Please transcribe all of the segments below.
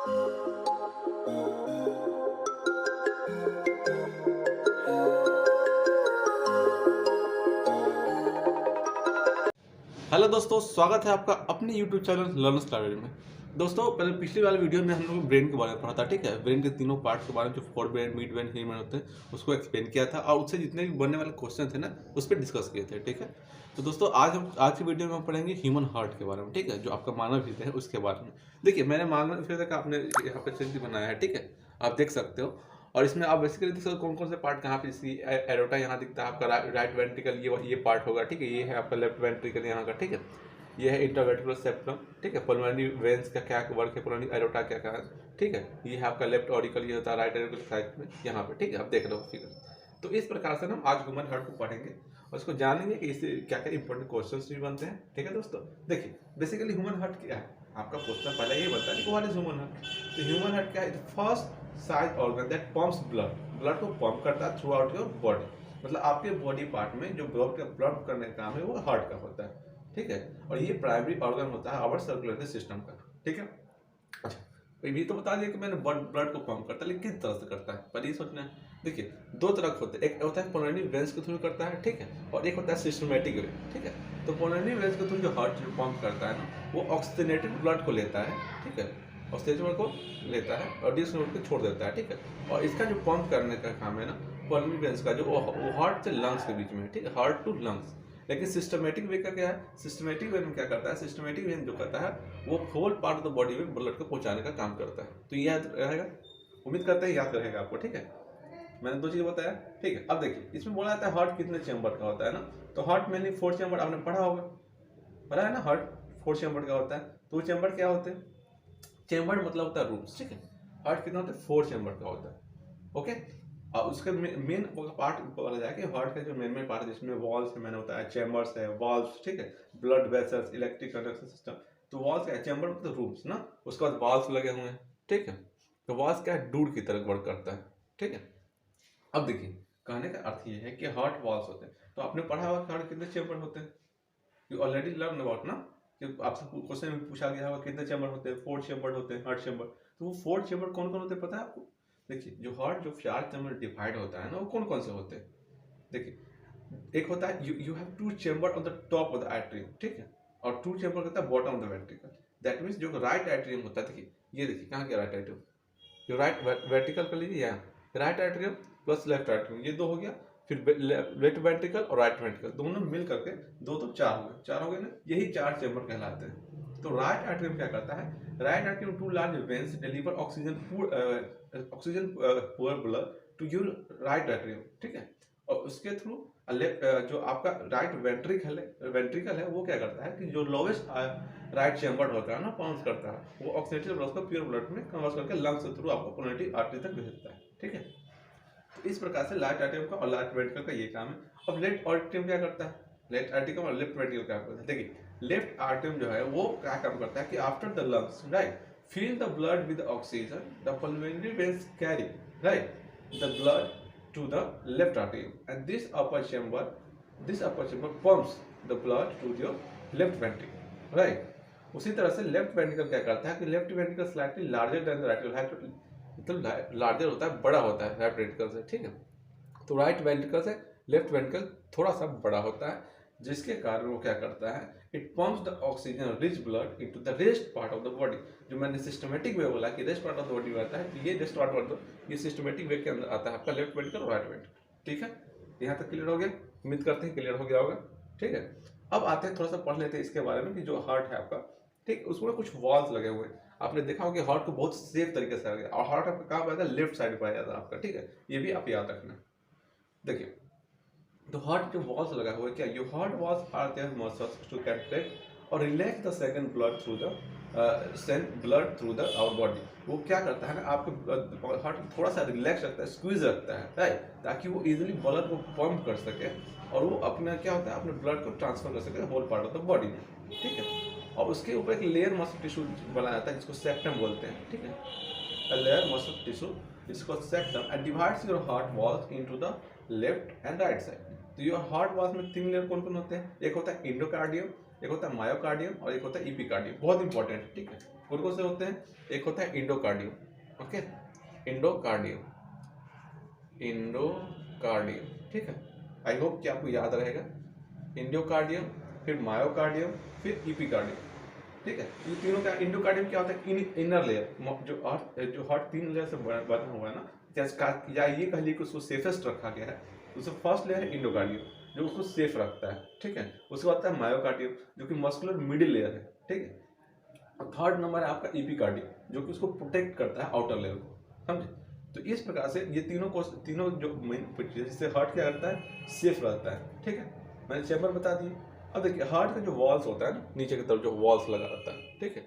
Hello दोस्तों, स्वागत है आपका अपने YouTube चैनल लर्नर्स लाइब्रेरी में। दोस्तों, पहले पिछली वाले वीडियो में हम लोग ब्रेन के बारे में पढ़ा था, ठीक है। ब्रेन के तीनों पार्ट्स के बारे में, जो fore brain, mid brain, here brain होते हैं, उसको एक्सप्लेन किया था और उससे जितने भी बनने वाले क्वेश्चन थे ना, उस पर डिस्कस किए थे, ठीक है। तो दोस्तों, आज की वीडियो में हम पढ़ेंगे ह्यूमन हार्ट के बारे में, ठीक है, जो आपका मानव हृदय है उसके बारे में। देखिए, मैंने मानव हृदय का आपने यहाँ पे चित्र बनाया है, ठीक है, आप देख सकते हो। और इसमें आप बेसिकली देख सकते हो कौन कौन से पार्ट कहाँ पे, इसकी एरोटा यहाँ दिखता है आपका, राइट वेंट्रिकल ये पार्ट होगा, ठीक है। ये है आपका लेफ्ट वेंट्रिकल यहाँ का, ठीक है। ये है इंट्रावेंट्रिकुलर सेप्टम, ठीक है। पल्मोनरी वेंस का क्या वर्क है, पल्मोनरी एरोटा क्या क्या है, ठीक है। ये है आपका लेफ्ट ऑरिकल, ये होता है राइट ऑरिकल साइड में यहाँ पे, ठीक है। आप देख रहे हो फिगर। तो इस प्रकार से हम आज ह्यूमन हार्ट को पढ़ेंगे और उसको जानेंगे कि इससे क्या क्या इंपॉर्टेंट क्वेश्चंस भी बनते हैं, ठीक है दोस्तों। देखिए, बेसिकली ह्यूमन हार्ट क्या है, आपका क्वेश्चन पहले ये बनता है कि व्हाट इज ह्यूमन हार्ट। तो ह्यूमन हार्ट क्या है, first size organ that pumps blood को पंप करता है थ्रू आउट योर बॉडी। मतलब आपके बॉडी पार्ट में जो ब्लड करने का काम है वो हार्ट का होता है, ठीक है। और ये प्राइमरी ऑर्गन होता है आवर सर्कुलेटरी सिस्टम का, ठीक है। अच्छा, ये तो बता दिया कि मैंने ब्लड को पंप करता है, लेकिन किस तरह से करता है पर ये सोचना है। देखिए, दो तरह होते हैं, एक होता है पल्मोनरी वेंस के थ्रू करता है, ठीक है, और एक होता है सिस्टमेटिक वे, ठीक है। तो पल्मोनरी वेंस के थ्रू जो हार्ट पंप करता है ना, वो ऑक्सीजनेटेड ब्लड को लेता है, ठीक है, ऑक्सीजन ब्लड को लेता है और डिसऑक्सीजनेटेड को छोड़ देता है, ठीक है। और इसका जो पंप करने का काम है ना, पल्मोनरी वेंस का, जो वो हार्ट से लंग्स के बीच में है, ठीक है, हार्ट टू लंग्स। लेकिन सिस्टमेटिक वे का क्या है, सिस्टमेटिक वे में क्या करता है, सिस्टमेटिक वे जो करता है वो whole part of the body में ब्लड को पहुंचाने का काम करता है। तो ये याद रहेगा, उम्मीद करते हैं याद रहेगा आपको, ठीक है। मैंने दो चीज बताया, ठीक है। अब देखिए, इसमें बोला जाता है हार्ट कितने चैम्बर का होता है ना। तो हार्ट मेनली 4 चैम्बर, आपने पढ़ा होगा, पढ़ा है ना, हार्ट 4 चैम्बर का होता है। तो वो चैम्बर क्या होते हैं, चैम्बर मतलब होता है रूम्स, ठीक है। हार्ट कितना होता है, 4 चैम्बर का होता है, ओके। और उसका मेन पार्ट बोला जाए कि हार्ट का जो मेन पार्ट है, जिसमें वॉल्स मैंने होता है, चैम्बर्स है, वॉल्व्स, ठीक है, blood vessels, electric conduction system. तो वॉल्स क्या है, चैम्बर मतलब रूम्स ना, उसके बाद वॉल्स लगे हुए हैं, ठीक है। तो वॉल्स क्या है, डूड की तरह वर्क करता है, ठीक है। अब देखिए, कहने का अर्थ ये है कि हार्ट वॉल्स होते हैं। तो आपने पढ़ा होगा कि हार्ट कितने चैम्बर होते हैं, यू ऑलरेडी लर्न अबाउट ना, कि आपसे क्वेश्चन में पूछा गया होगा कितने चैम्बर होते हैं, 4 चैम्बर होते हैं हार्ट चैम्बर। तो वो 4 चैम्बर कौन कौन होते हैं पता है आपको। देखिए, जो हार्ट जो 4 चैम्बर डिवाइड होता है ना, वो कौन कौन से होते हैं। देखिए, एक होता है you have 2 chamber on the top of the atrium, ठीक है, और 2 चैम्बर होता है bottom of the ventricle. That means जो राइट एट्रियम होता है, देखिए ये देखिए कहाँ गया राइट एट्रियम, जो राइट वर्टिकल कर लीजिए यहाँ, right atrium plus left atrium, ये 2 हो गया। फिर लेफ्ट वेंट्रिकल और राइट वेंट्रिकल दोनों मिल करके 2 तो 4 हो गए, 4 हो गए ना, यही 4 चैम्बर कहलाते हैं। तो राइट एट्रियम क्या करता है, right atrium 2 large veins deliver oxygen poor blood to your right atrium, ठीक है। और उसके थ्रू जो आपका राइट वेंट्रिकल है वो क्या करता है कि जो लोवेस्ट राइट चैम्बर होता है ना, पंप करता है, वो ऑक्सीजनेटेड ब्लड को प्योर ब्लड में कन्वर्ट करके लंग्स के थ्रू आपको पल्मोनरी आर्टरी तक भेजता है, ठीक है। तो इस प्रकार से लेफ्ट एट्रियम का और लेफ्ट वेंट्रिकल का ये काम है। अब लेफ्ट एट्रियम क्या करता है, लेफ्ट एट्रियम और लेफ्ट वेंट्रिकल क्या करता है। देखिए, लेफ्ट एट्रियम जो है वो क्या काम करता है कि after the lungs, right, fill the blood with oxygen, the pulmonary veins carry, right, the blood to the left atrium, and this upper chamber pumps the blood to your left ventricle, right. उसी तरह से left ventricle क्या करता है कि left ventricle slightly larger than the right ventricle, मतलब larger होता है, बड़ा होता है राइट वेंट्रिकल से, ठीक है। तो राइट वेंट्रिकल से लेफ्ट वेंट्रिकल थोड़ा सा बड़ा होता है, जिसके कारण वो क्या करता है, it pumps the oxygen rich blood into the rest part of the body. जो मैंने सिस्टमेटिक वे बोला कि rest part of the body में आता है, तो ये रेस्ट पार्ट ऑफ द, ये सिस्टमेटिक वे के अंदर आता है आपका लेफ्ट वेंट्रिकल और राइट वेंट्रिकल, ठीक है। यहाँ तक क्लियर हो गया, उम्मीद करते हैं क्लियर हो गया होगा, ठीक है। अब आते हैं, थोड़ा सा पढ़ लेते हैं इसके बारे में कि जो हार्ट है आपका, ठीक, उसमें कुछ वॉल्स लगे हुए हैं। आपने देखा होगा कि हार्ट को बहुत सेफ तरीके से रखा, और हार्ट आपका कहाँ पाया था, लेफ्ट साइड पाया जाता है आपका, ठीक है, ये भी आप याद रखना। देखिए, तो हार्ट जो वॉल्स लगा हुआ है, क्या your heart walls are their muscles to contract और relax the second blood through the send blood through the our body. वो क्या करता है ना, आपके हार्ट थोड़ा सा रिलैक्स रखता है, स्क्वीज रखता है, राइट, ताकि वो इजीली ब्लड को पंप कर सके और वो अपना क्या होता है, अपने ब्लड को ट्रांसफर कर सके whole part of the body में, ठीक है। और उसके ऊपर एक लेयर मसल टिश्यू बनाया जाता है जिसको सेप्टम बोलते हैं, ठीक है, a layer muscle tissue, it's called septum, and divides your heart walls into the left and right side. तो your heart walls में 3 लेयर कौन कौन होते हैं, एक होता है इंडोकार्डियम, एक होता है मायोकार्डियम और एक होता है इपिकार्डियम। बहुत इंपॉर्टेंट है, ठीक है। कौन कौन से होते हैं? एक होता है इंडोकार्डियम, ओके, इंडोकार्डियम, इंडोकार्डियम, ठीक है। आई होप कि आपको याद रहेगा। इंडोकार्डियम, फिर मायोकार्डियम, फिर इपिकार्डियम, ठीक है। ये तीनों का इंडोकार्डियम क्या होता है? इनर लेयर, जो हार्ट 3 लेयर से बना हुआ है ना, या ये कह लीजिए कि उसको सेफेस्ट रखा गया है। उसका फर्स्ट लेयर है इंडोकार्डियम, जो उसको सेफ रखता है, ठीक है। उसके बाद आता है मायोकार्डियम, जो कि मस्कुलर मिडिल लेयर है, ठीक है। और थर्ड नंबर है आपका इपिकार्डियम, जो कि उसको प्रोटेक्ट करता है आउटर लेयर को, समझे। तो इस प्रकार से ये तीनों जो मेन जिससे हार्ट क्या करता है? सेफ रहता है, ठीक है। मैंने चैम्बर बता दिए। अब देखिए हार्ट का जो वॉल्स होता है ना, नीचे की तरफ जो वॉल्स लगा रहता है, ठीक है,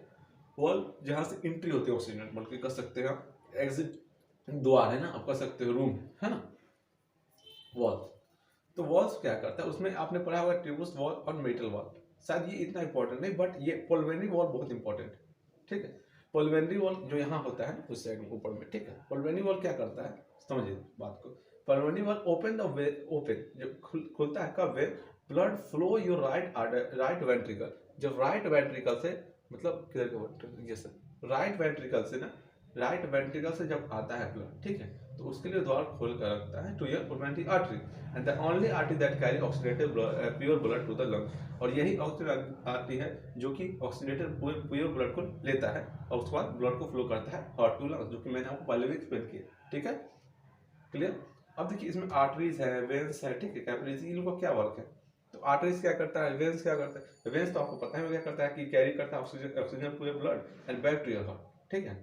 वॉल जहाँ से एंट्री होती है ऑक्सीजन, बल्कि कह सकते हैं आप एग्जिट द्वार है ना, आप कह सकते हो रूम है ना, वॉल। तो वॉल्स क्या करता है? उसमें आपने पढ़ा होगा ट्यूबस वॉल और मेटल वॉल, शायद ये इतना इंपॉर्टेंट नहीं, बट ये पुल्मोनरी वॉल बहुत इंपॉर्टेंट है, ठीक है। पुल्मोनरी वॉल जो यहाँ होता है उस साइड में ऊपर में, ठीक है। पुल्मोनरी वॉल क्या करता है, समझिए बात को। Pulmonary valve open the way, open जो खुलता है कब? Way blood flow your right ventricle, जब राइट वेंट्रिकल से, मतलब किधर का वेंट्रिकल, ये सर राइट वेंट्रिकल से ना, राइट वेंट्रिकल से जब आता है ब्लड, ठीक है, तो उसके लिए द्वार खोल कर रखता है to your pulmonary artery, and the only artery that carry oxidated pure blood to the lungs. और यही ऑक्सीडेटेड आर्टरी है जो कि ऑक्सीडेटेड प्योर ब्लड को लेता है और उसके बाद ब्लड को फ्लो करता है हार्ट टू लंग्स, जो कि मैंने आपको पहले भी एक्सप्लेन किया, ठीक है, क्लियर। अब देखिए इसमें आर्टरीज है, वेन्स है, ठीक है, कैपिलरीज, इन लोगों का क्या वर्क है? तो आर्टरीज क्या करता है, वेन्स क्या करता है? वेन्स तो आपको पता है क्या करता है कि कैरी करता है oxygen to your blood and back to your heart, ठीक है।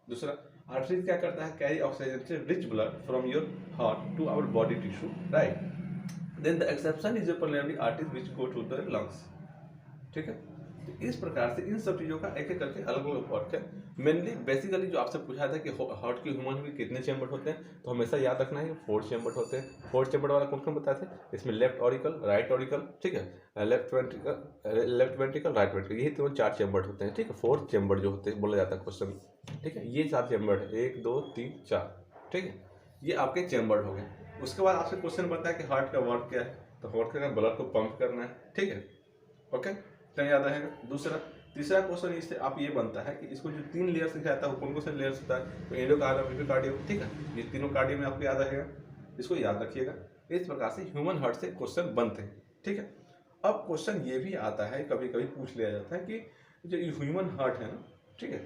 दूसरा, आर्टरीज क्या करता है? कैरी ऑक्सीजन से rich blood from your heart to our body tissue, right. Then the exception is your pulmonary arteries which go to the lungs, ठीक है। तो इस प्रकार से इन सब चीज़ों का एक एक करके अलग अलग वर्क है। मेनली बेसिकली जो आपसे पूछा था कि हार्ट के ह्यूमन में कितने चैम्बर होते हैं, तो हमेशा याद रखना है 4 चैम्बर होते हैं। 4 चैम्बर वाला कौन कौन बताए थे? इसमें लेफ्ट ऑरिकल, राइट ऑरिकल, ठीक है, लेफ्ट वेंट्रिकल, राइट वेंट्रिकल, यही तीनों 4 चैम्बर होते हैं, ठीक है। 4 चैम्बर जो होते हैं बोला जाता है क्वेश्चन, ठीक है। ये 4 चैम्बर है, 1 2 3 4, ठीक है, ये आपके चैम्बर हो गए। उसके बाद आपसे क्वेश्चन बनता है कि हार्ट का वर्क क्या है, तो हार्ट का ब्लड को पंप करना है, ठीक है, ओके, तो याद रहेगा। दूसरा, तीसरा क्वेश्चन इससे आप ये बनता है कि इसको जो 3 लेयर से आता है वो कौन कौन से लेयर्स होता है? तो एंडोकार्डियम, एपिकार्डियम, ठीक है, ये तीनों कार्डियम में आपको याद रहेगा, इसको याद रखिएगा। इस प्रकार से ह्यूमन हार्ट से क्वेश्चन बनते हैं, ठीक है। अब क्वेश्चन ये भी आता है, कभी कभी पूछ लिया जाता है कि जो ह्यूमन हार्ट है ना, ठीक है,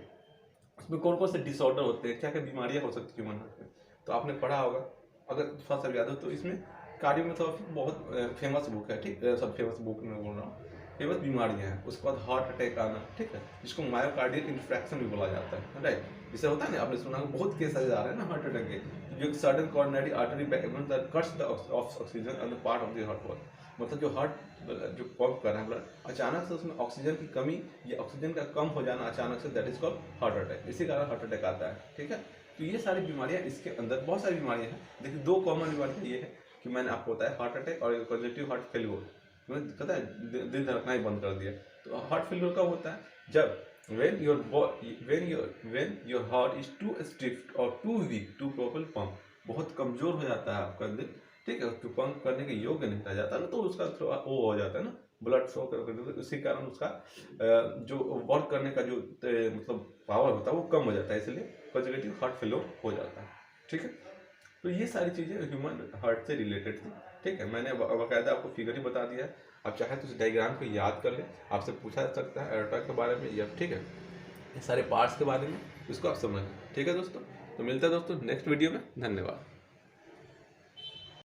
उसमें कौन कौन से डिसऑर्डर होते हैं, क्या क्या बीमारियां हो सकती है ह्यूमन हार्ट में। तो आपने पढ़ा होगा, अगर थोड़ा सा याद हो तो इसमें कार्डियो में थोड़ा बहुत फेमस बुक है, ठीक, सब फेमस बुक में बोल रहा हूँ, फेमस बीमारियां हैं। उसके बाद हार्ट अटैक आना, ठीक है, जिसको मायोकार्डियल इंफ्रैक्शन भी बोला जाता है, राइट। जिसे होता है ना, आपने सुना बहुत केस आ रहे हैं ना हार्ट अटैक के, जो sudden coronary artery cuts the oxygen on the part of the heart wall, मतलब जो हार्ट जो पंप कर रहा है ब्लड, अचानक से उसमें ऑक्सीजन की कमी या ऑक्सीजन का कम हो जाना अचानक से, that is called heart attack. इसी कारण हार्ट अटैक आता है, ठीक है। तो ये सारी बीमारियां, इसके अंदर बहुत सारी बीमारियां हैं। देखिए 2 कॉमन बीमारियां ये है कि मैंने आपको बताया, हार्ट अटैक और कंजेस्टिव हार्ट फेल्योर। पता है दिल धड़कना ही बंद कर दिया। तो हार्ट फेल्योर कब होता है? जब when your heart is too stiff or too weak to properly pump, बहुत कमजोर हो जाता है आपका दिल, ठीक है, तो पंप करने के योग्य नहीं रह जाता ना, तो उसका वो हो जाता है ना, ब्लड फ्लो कर, उसी कारण उसका जो वर्क करने का जो मतलब पावर होता है वो कम हो जाता है, इसलिए कंजेस्टिव हार्ट फेल्योर हो जाता है, ठीक है। तो ये सारी चीज़ें ह्यूमन हार्ट से रिलेटेड थी, ठीक है। मैंने बाकायदा आपको फिगर ही बता दिया है, आप चाहे तो इस डायग्राम को याद कर लें, आपसे पूछा जा सकता है एरोटा के बारे में या, ठीक है, ये सारे पार्ट्स के बारे में, इसको आप समझ लें, ठीक है दोस्तों। तो मिलता है दोस्तों नेक्स्ट वीडियो में, धन्यवाद।